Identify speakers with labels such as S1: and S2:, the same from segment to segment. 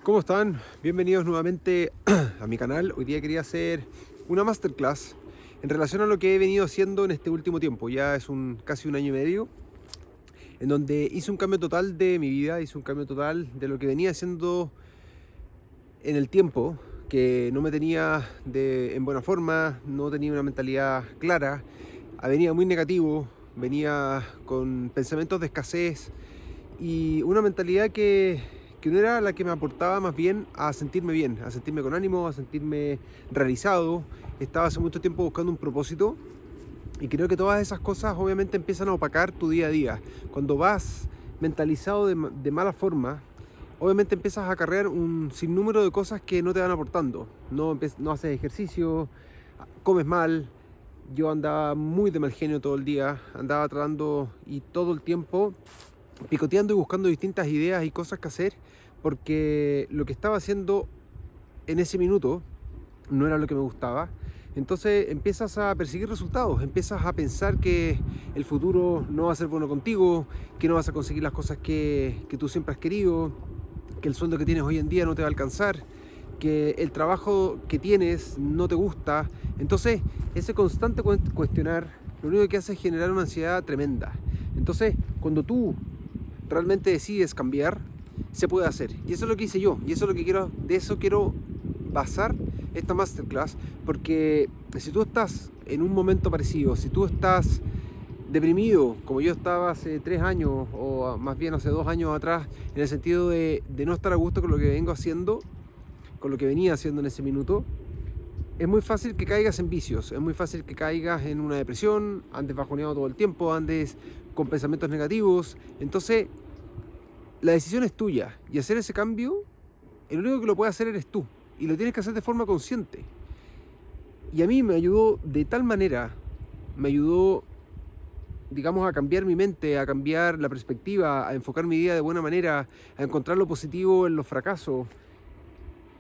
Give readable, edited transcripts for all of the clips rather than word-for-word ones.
S1: ¿Cómo están? Bienvenidos nuevamente a mi canal. Hoy día quería hacer una masterclass en relación a lo que he venido haciendo en este último tiempo. Ya es casi un año y medio, en donde hice un cambio total de mi vida, hice un cambio total de lo que venía haciendo en el tiempo, que no me tenía en buena forma, no tenía una mentalidad clara, venía muy negativo, venía con pensamientos de escasez y una mentalidad que no era la que me aportaba más bien a sentirme con ánimo, a sentirme realizado. Estaba hace mucho tiempo buscando un propósito y creo que todas esas cosas obviamente empiezan a opacar tu día a día. Cuando vas mentalizado de mala forma, obviamente empiezas a acarrear un sinnúmero de cosas que no te van aportando. No haces ejercicio, comes mal. Yo andaba muy de mal genio todo el día, andaba tratando y todo el tiempo picoteando y buscando distintas ideas y cosas que hacer, porque lo que estaba haciendo en ese minuto no era lo que me gustaba. Entonces empiezas a perseguir resultados, empiezas a pensar que el futuro no va a ser bueno contigo, que no vas a conseguir las cosas que tú siempre has querido, que el sueldo que tienes hoy en día no te va a alcanzar, que el trabajo que tienes no te gusta. Entonces ese constante cuestionar lo único que hace es generar una ansiedad tremenda. Entonces cuando tú realmente decides cambiar, se puede hacer. Y eso es lo que hice yo. Y eso es lo que de eso quiero basar esta masterclass. Porque si tú estás en un momento parecido, si tú estás deprimido, como yo estaba hace 3 años, o más bien hace 2 años atrás, en el sentido de no estar a gusto con lo que vengo haciendo, con lo que venía haciendo en ese minuto, es muy fácil que caigas en vicios, es muy fácil que caigas en una depresión, andes bajoneado todo el tiempo, andes con pensamientos negativos. Entonces la decisión es tuya, y hacer ese cambio, el único que lo puede hacer eres tú, y lo tienes que hacer de forma consciente. Y a mí me ayudó de tal manera, me ayudó, digamos, a cambiar mi mente, a cambiar la perspectiva, a enfocar mi vida de buena manera, a encontrar lo positivo en los fracasos.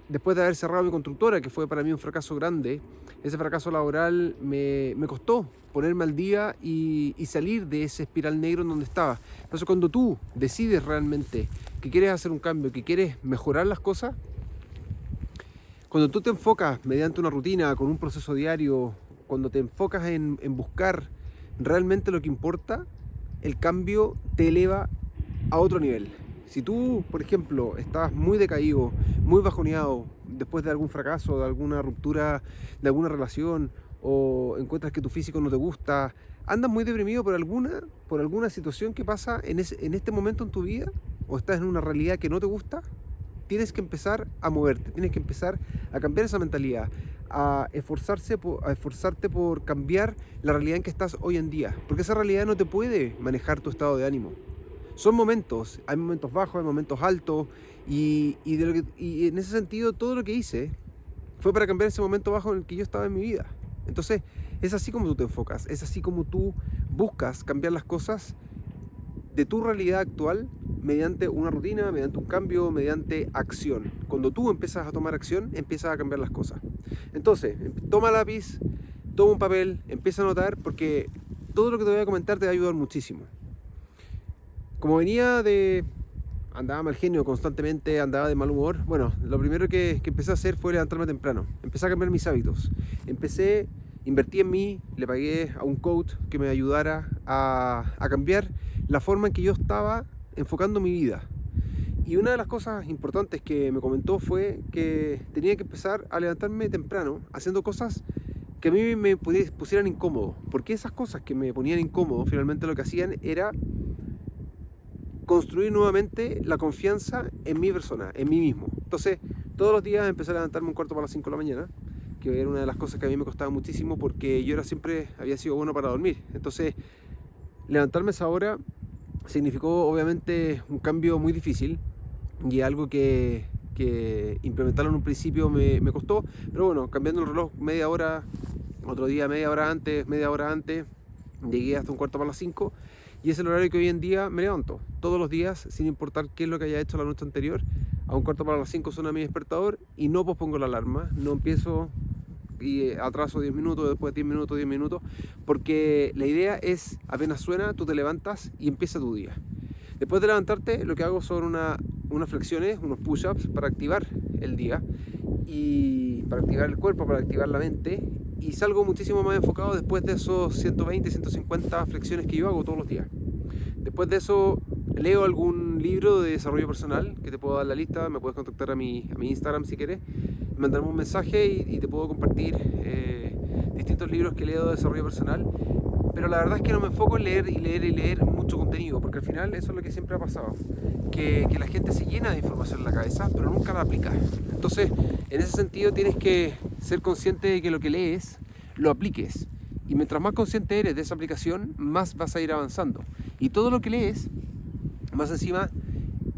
S1: Después de haber cerrado mi constructora, que fue para mí un fracaso grande, ese fracaso laboral me costó ponerme al día y salir de ese espiral negro en donde estaba. Entonces cuando tú decides realmente que quieres hacer un cambio, que quieres mejorar las cosas, cuando tú te enfocas mediante una rutina, con un proceso diario, cuando te enfocas en buscar realmente lo que importa, el cambio te eleva a otro nivel. Si tú, por ejemplo, estás muy decaído, muy bajoneado después de algún fracaso, de alguna ruptura, de alguna relación, o encuentras que tu físico no te gusta, andas muy deprimido por alguna situación que pasa en este momento en tu vida, o estás en una realidad que no te gusta, tienes que empezar a moverte, tienes que empezar a cambiar esa mentalidad, a esforzarte por cambiar la realidad en que estás hoy en día, porque esa realidad no te puede manejar tu estado de ánimo. Son momentos, hay momentos bajos, hay momentos altos, y en ese sentido todo lo que hice fue para cambiar ese momento bajo en el que yo estaba en mi vida. Entonces es así como tú te enfocas, es así como tú buscas cambiar las cosas de tu realidad actual mediante una rutina, mediante un cambio, mediante acción. Cuando tú empiezas a tomar acción, empiezas a cambiar las cosas. Entonces, toma lápiz, toma un papel, empieza a anotar, porque todo lo que te voy a comentar te va a ayudar muchísimo. Como andaba mal genio constantemente, andaba de mal humor, bueno, lo primero que empecé a hacer fue levantarme temprano. Empecé a cambiar mis hábitos. Invertí en mí, le pagué a un coach que me ayudara a cambiar la forma en que yo estaba enfocando mi vida. Y una de las cosas importantes que me comentó fue que tenía que empezar a levantarme temprano, haciendo cosas que a mí me pusieran incómodo. Porque esas cosas que me ponían incómodo, finalmente lo que hacían era construir nuevamente la confianza en mi persona, en mí mismo. Entonces, todos los días empecé a levantarme un cuarto para las 5 de la mañana, que era una de las cosas que a mí me costaba muchísimo, porque yo siempre había sido bueno para dormir. Entonces, levantarme a esa hora significó obviamente un cambio muy difícil, y algo que implementarlo en un principio me costó, pero bueno, cambiando el reloj media hora, otro día media hora antes, llegué hasta un cuarto para las 5, y es el horario que hoy en día me levanto todos los días, sin importar qué es lo que haya hecho la noche anterior. A un cuarto para las 5 suena mi despertador y no pospongo la alarma, no empiezo y atraso 10 minutos, después 10 minutos, 10 minutos, porque la idea es, apenas suena, tú te levantas y empieza tu día. Después de levantarte, lo que hago son unas flexiones, unos push-ups para activar el día y para activar el cuerpo, para activar la mente, y salgo muchísimo más enfocado después de esos 120, 150 flexiones que yo hago todos los días. Después de eso leo algún libro de desarrollo personal, que te puedo dar la lista, me puedes contactar a mi Instagram si quieres, mandarme un mensaje y te puedo compartir distintos libros que leo de desarrollo personal. Pero la verdad es que no me enfoco en leer y leer y leer mucho contenido, porque al final eso es lo que siempre ha pasado, que la gente se llena de información en la cabeza, pero nunca la aplica. Entonces, en ese sentido tienes que ser consciente de que lo que lees, lo apliques. Y mientras más consciente eres de esa aplicación, más vas a ir avanzando. Y todo lo que lees, más encima,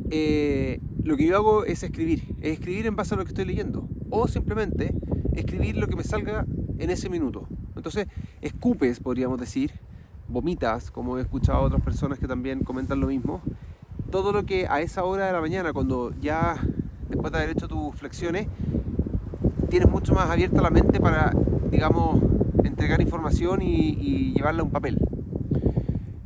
S1: lo que yo hago es escribir en base a lo que estoy leyendo, o simplemente escribir lo que me salga en ese minuto. Entonces, escupes, podríamos decir, vomitas, como he escuchado a otras personas que también comentan lo mismo, todo lo que a esa hora de la mañana, cuando ya después de haber hecho tus flexiones, tienes mucho más abierta la mente para, digamos, entregar información y llevarla a un papel.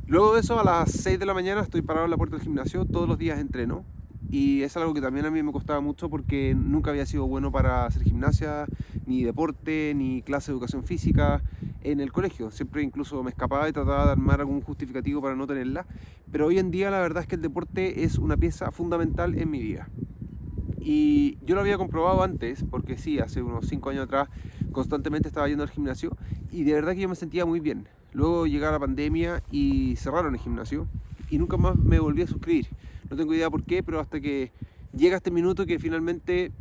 S1: Luego de eso, a las 6 de la mañana estoy parado en la puerta del gimnasio, todos los días entreno. Y es algo que también a mí me costaba mucho porque nunca había sido bueno para hacer gimnasia, ni deporte, ni clase de educación física en el colegio. Siempre incluso me escapaba y trataba de armar algún justificativo para no tenerla. Pero hoy en día la verdad es que el deporte es una pieza fundamental en mi vida. Y yo lo había comprobado antes, porque sí, hace unos 5 años atrás constantemente estaba yendo al gimnasio y de verdad que yo me sentía muy bien. Luego llegó la pandemia y cerraron el gimnasio y nunca más me volví a suscribir. No tengo idea por qué, pero hasta que llega este minuto que finalmente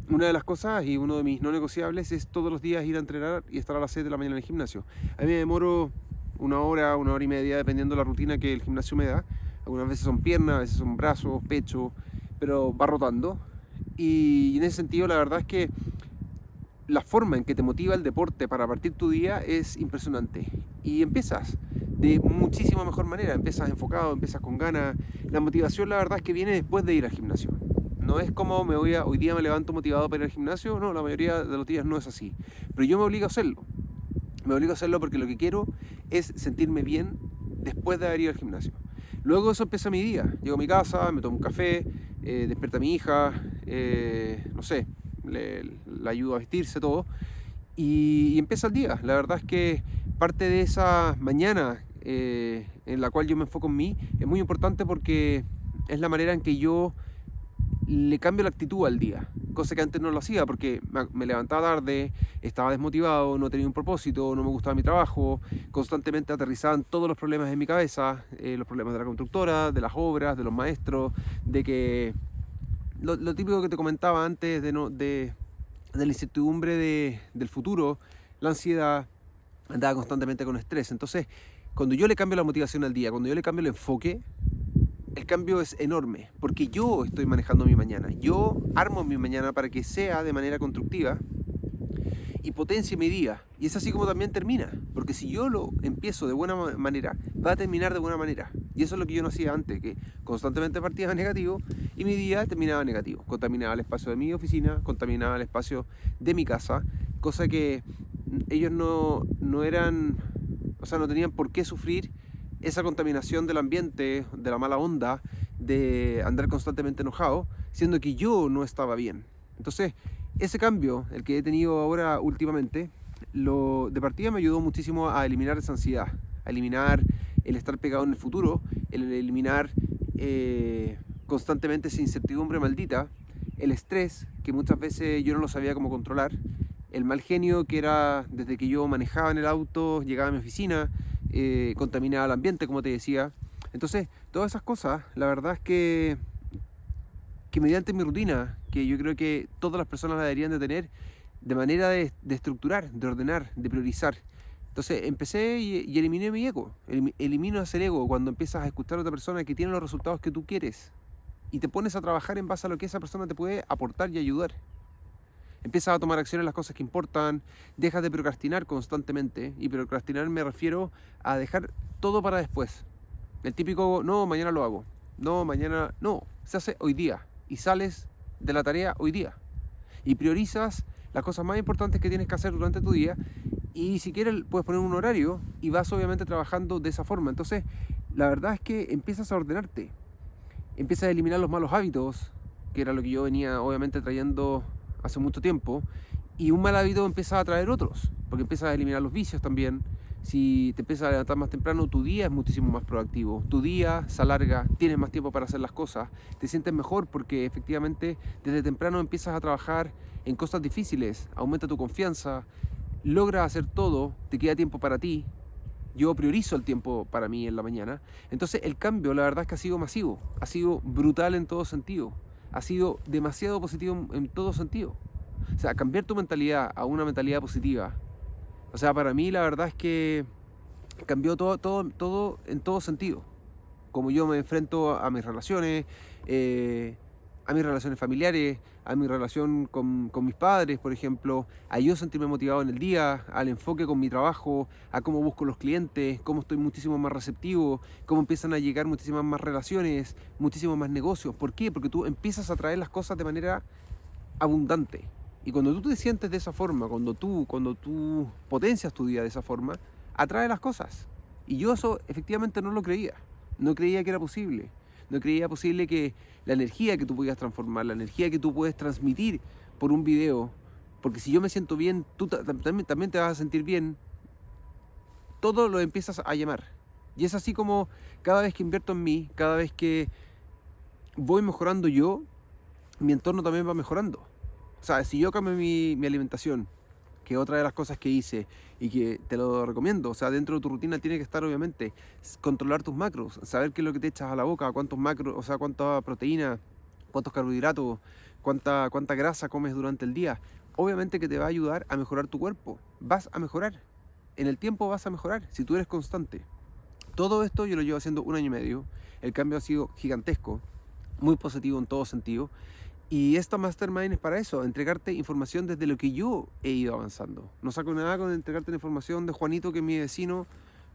S1: una de las cosas y uno de mis no negociables es todos los días ir a entrenar y estar a las 6 de la mañana en el gimnasio. A mí me demoro una hora y media dependiendo de la rutina que el gimnasio me da. Algunas veces son piernas, a veces son brazos, pecho, pero va rotando. Y en ese sentido la verdad es que la forma en que te motiva el deporte para partir tu día es impresionante. Y empiezas de muchísima mejor manera, empiezas enfocado, empiezas con ganas. La motivación la verdad es que viene después de ir al gimnasio. No es como hoy día me levanto motivado para ir al gimnasio, no, la mayoría de los días no es así. Pero yo me obligo a hacerlo. Me obligo a hacerlo porque lo que quiero es sentirme bien después de haber ido al gimnasio. Luego eso empieza mi día. Llego a mi casa, me tomo un café, despierta a mi hija, no sé, la ayudo a vestirse, todo. Y empieza el día. La verdad es que parte de esa mañana en la cual yo me enfoco en mí es muy importante porque es la manera en que yo le cambio la actitud al día, cosa que antes no lo hacía porque me levantaba tarde, estaba desmotivado, no tenía un propósito, no me gustaba mi trabajo, constantemente aterrizaban todos los problemas en mi cabeza, los problemas de la constructora, de las obras, de los maestros, de que lo típico que te comentaba antes de la incertidumbre del futuro, la ansiedad, andaba constantemente con estrés. Entonces, cuando yo le cambio la motivación al día, cuando yo le cambio el enfoque, el cambio es enorme, porque yo estoy manejando mi mañana, yo armo mi mañana para que sea de manera constructiva y potencie mi día. Y es así como también termina, porque si yo lo empiezo de buena manera, va a terminar de buena manera. Y eso es lo que yo no hacía antes, que constantemente partía negativo y mi día terminaba negativo. Contaminaba el espacio de mi oficina, contaminaba el espacio de mi casa, cosa que ellos no eran, o sea, no tenían por qué sufrir esa contaminación del ambiente, de la mala onda, de andar constantemente enojado, siendo que yo no estaba bien. Entonces, ese cambio, el que he tenido ahora últimamente, de partida me ayudó muchísimo a eliminar esa ansiedad, a eliminar el estar pegado en el futuro, el eliminar constantemente esa incertidumbre maldita, el estrés, que muchas veces yo no lo sabía cómo controlar, el mal genio que era desde que yo manejaba en el auto, llegaba a mi oficina, contaminaba el ambiente, como te decía. Entonces, todas esas cosas, la verdad es que mediante mi rutina, que yo creo que todas las personas la deberían de tener, de manera de estructurar, de ordenar, de priorizar. Entonces empecé y eliminé mi ego. Elimino ese ego cuando empiezas a escuchar a otra persona que tiene los resultados que tú quieres y te pones a trabajar en base a lo que esa persona te puede aportar y ayudar. Empiezas a tomar acción en las cosas que importan, dejas de procrastinar constantemente, y procrastinar me refiero a dejar todo para después. El típico, no, mañana lo hago, no, mañana, no, se hace hoy día y sales de la tarea hoy día y priorizas las cosas más importantes que tienes que hacer durante tu día y si quieres puedes poner un horario y vas obviamente trabajando de esa forma. Entonces, la verdad es que empiezas a ordenarte, empiezas a eliminar los malos hábitos, que era lo que yo venía obviamente trayendo hace mucho tiempo, y un mal hábito empieza a traer otros, porque empiezas a eliminar los vicios también. Si te empiezas a levantar más temprano, tu día es muchísimo más proactivo, tu día se alarga, tienes más tiempo para hacer las cosas, te sientes mejor porque efectivamente desde temprano empiezas a trabajar en cosas difíciles, aumenta tu confianza, logras hacer todo, te queda tiempo para ti. Yo priorizo el tiempo para mí en la mañana. Entonces el cambio, la verdad es que ha sido masivo, ha sido brutal en todo sentido, ha sido demasiado positivo en todo sentido. O sea, cambiar tu mentalidad a una mentalidad positiva. O sea, para mí la verdad es que cambió todo en todo sentido. Como yo me enfrento a mis relaciones familiares, a mi relación con mis padres, por ejemplo, a yo sentirme motivado en el día, al enfoque con mi trabajo, a cómo busco los clientes, cómo estoy muchísimo más receptivo, cómo empiezan a llegar muchísimas más relaciones, muchísimos más negocios. ¿Por qué? Porque tú empiezas a traer las cosas de manera abundante. Y cuando tú te sientes de esa forma, cuando tú potencias tu día de esa forma, atrae las cosas. Y yo eso efectivamente no lo creía. No creía que era posible. No creía posible que la energía que tú podías transformar, la energía que tú puedes transmitir por un video, porque si yo me siento bien, tú también te vas a sentir bien, todo lo empiezas a llamar. Y es así como cada vez que invierto en mí, cada vez que voy mejorando yo, mi entorno también va mejorando. O sea, si yo cambio mi alimentación, que es otra de las cosas que hice y que te lo recomiendo, o sea, dentro de tu rutina tiene que estar obviamente controlar tus macros, saber qué es lo que te echas a la boca, cuántos macros, o sea, cuánta proteína, cuántos carbohidratos, cuánta grasa comes durante el día. Obviamente que te va a ayudar a mejorar tu cuerpo. Vas a mejorar. En el tiempo vas a mejorar si tú eres constante. Todo esto yo lo llevo haciendo 1 año y medio. El cambio ha sido gigantesco, muy positivo en todo sentido. Y esta Mastermind es para eso, entregarte información desde lo que yo he ido avanzando. No saco nada con entregarte la información de Juanito, que es mi vecino,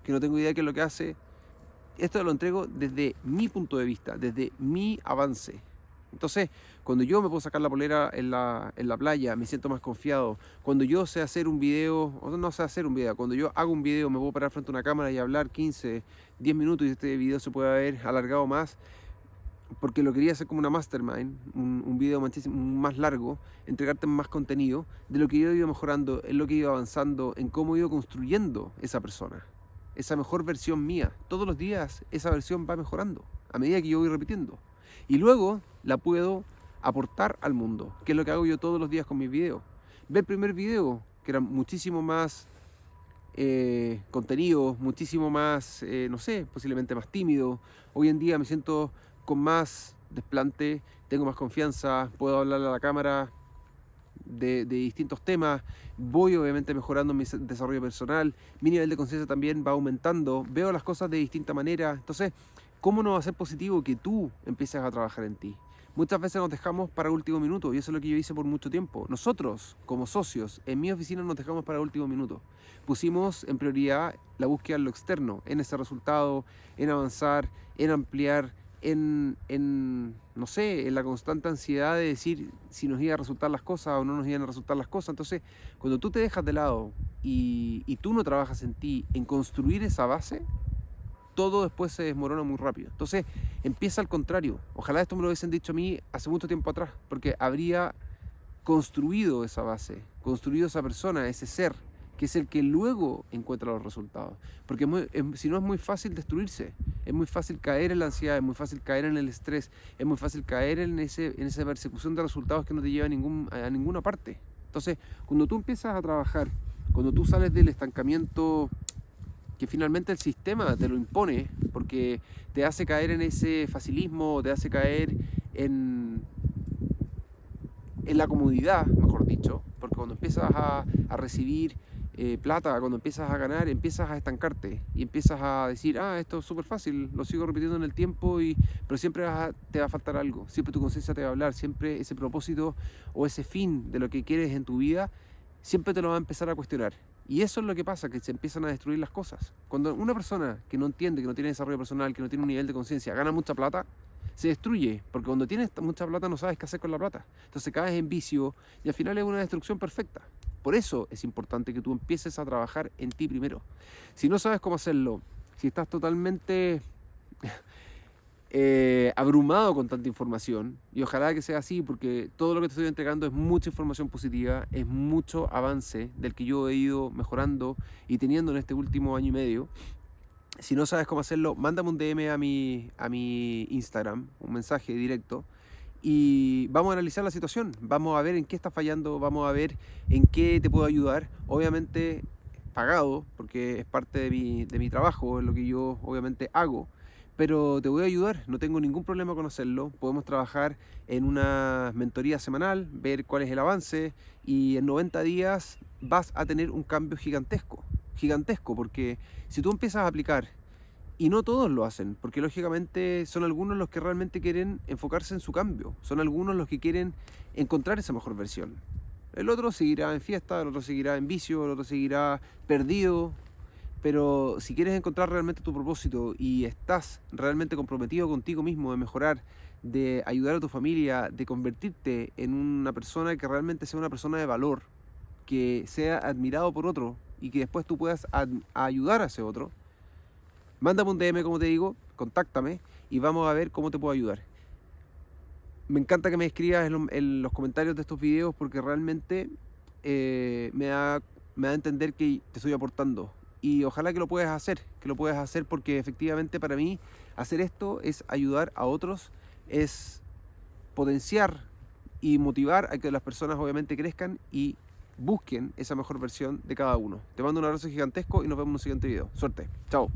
S1: que no tengo idea de qué es lo que hace. Esto lo entrego desde mi punto de vista, desde mi avance. Entonces, cuando yo me puedo sacar la polera en la playa, me siento más confiado. Cuando yo sé hacer un video, o no sé hacer un video, cuando yo hago un video, me puedo parar frente a una cámara y hablar 15, 10 minutos y este video se puede haber alargado más, porque lo quería hacer como una mastermind, un video muchísimo más largo, entregarte más contenido de lo que yo he ido mejorando, en lo que he ido avanzando, en cómo he ido construyendo esa persona, esa mejor versión mía. Todos los días esa versión va mejorando a medida que yo voy repitiendo. Y luego la puedo aportar al mundo, que es lo que hago yo todos los días con mis videos. Ve el primer video, que era muchísimo más contenido, muchísimo más, no sé, posiblemente más tímido. Hoy en día me siento con más desplante, tengo más confianza, puedo hablar a la cámara de distintos temas, voy obviamente mejorando mi desarrollo personal, mi nivel de conciencia también va aumentando, veo las cosas de distinta manera. Entonces, ¿cómo no va a ser positivo que tú empieces a trabajar en ti? Muchas veces nos dejamos para el último minuto, y eso es lo que yo hice por mucho tiempo. Nosotros, como socios, en mi oficina nos dejamos para el último minuto. Pusimos en prioridad la búsqueda en lo externo, en ese resultado, en avanzar, en ampliar, no sé, en la constante ansiedad de decir si nos iban a resultar las cosas o no nos iban a resultar las cosas. Entonces, cuando tú te dejas de lado y tú no trabajas en ti, en construir esa base, todo después se desmorona muy rápido. Entonces, empieza al contrario. Ojalá esto me lo hubiesen dicho a mí hace mucho tiempo atrás, porque habría construido esa base, construido esa persona, ese ser, que es el que luego encuentra los resultados. Porque si no, es muy fácil destruirse, es muy fácil caer en la ansiedad, es muy fácil caer en el estrés, es muy fácil caer en esa persecución de resultados que no te lleva a ninguna parte. Entonces, cuando tú empiezas a trabajar, cuando tú sales del estancamiento que finalmente el sistema te lo impone, porque te hace caer en ese facilismo, te hace caer en la comodidad, mejor dicho, porque cuando empiezas a recibir plata, cuando empiezas a ganar, empiezas a estancarte y empiezas a decir, esto es súper fácil, lo sigo repitiendo en el tiempo, pero siempre te va a faltar algo, siempre tu conciencia te va a hablar, siempre ese propósito o ese fin de lo que quieres en tu vida, siempre te lo va a empezar a cuestionar. Y eso es lo que pasa, que se empiezan a destruir las cosas. Cuando una persona que no entiende, que no tiene desarrollo personal, que no tiene un nivel de conciencia, gana mucha plata, se destruye, porque cuando tienes mucha plata no sabes qué hacer con la plata. Entonces caes en vicio y al final es una destrucción perfecta. Por eso es importante que tú empieces a trabajar en ti primero. Si no sabes cómo hacerlo, si estás totalmente abrumado con tanta información, y ojalá que sea así, porque todo lo que te estoy entregando es mucha información positiva, es mucho avance del que yo he ido mejorando y teniendo en este último año y medio. Si no sabes cómo hacerlo, mándame un DM a mi Instagram, un mensaje directo, y vamos a analizar la situación, vamos a ver en qué está fallando, vamos a ver en qué te puedo ayudar, obviamente pagado, porque es parte de mi trabajo, es lo que yo obviamente hago, pero te voy a ayudar, no tengo ningún problema con hacerlo. Podemos trabajar en una mentoría semanal, ver cuál es el avance, y en 90 días vas a tener un cambio gigantesco, gigantesco, porque si tú empiezas a aplicar, y no todos lo hacen, porque lógicamente son algunos los que realmente quieren enfocarse en su cambio, son algunos los que quieren encontrar esa mejor versión. El otro seguirá en fiesta, el otro seguirá en vicio, el otro seguirá perdido, pero si quieres encontrar realmente tu propósito y estás realmente comprometido contigo mismo de mejorar, de ayudar a tu familia, de convertirte en una persona que realmente sea una persona de valor, que sea admirado por otro y que después tú puedas ayudar a ese otro, mándame un DM, como te digo, contáctame y vamos a ver cómo te puedo ayudar. Me encanta que me escribas en los comentarios de estos videos, porque realmente me da a entender que te estoy aportando. Y ojalá que lo puedas hacer, porque efectivamente para mí hacer esto es ayudar a otros, es potenciar y motivar a que las personas obviamente crezcan y busquen esa mejor versión de cada uno. Te mando un abrazo gigantesco y nos vemos en un siguiente video. Suerte. Chao.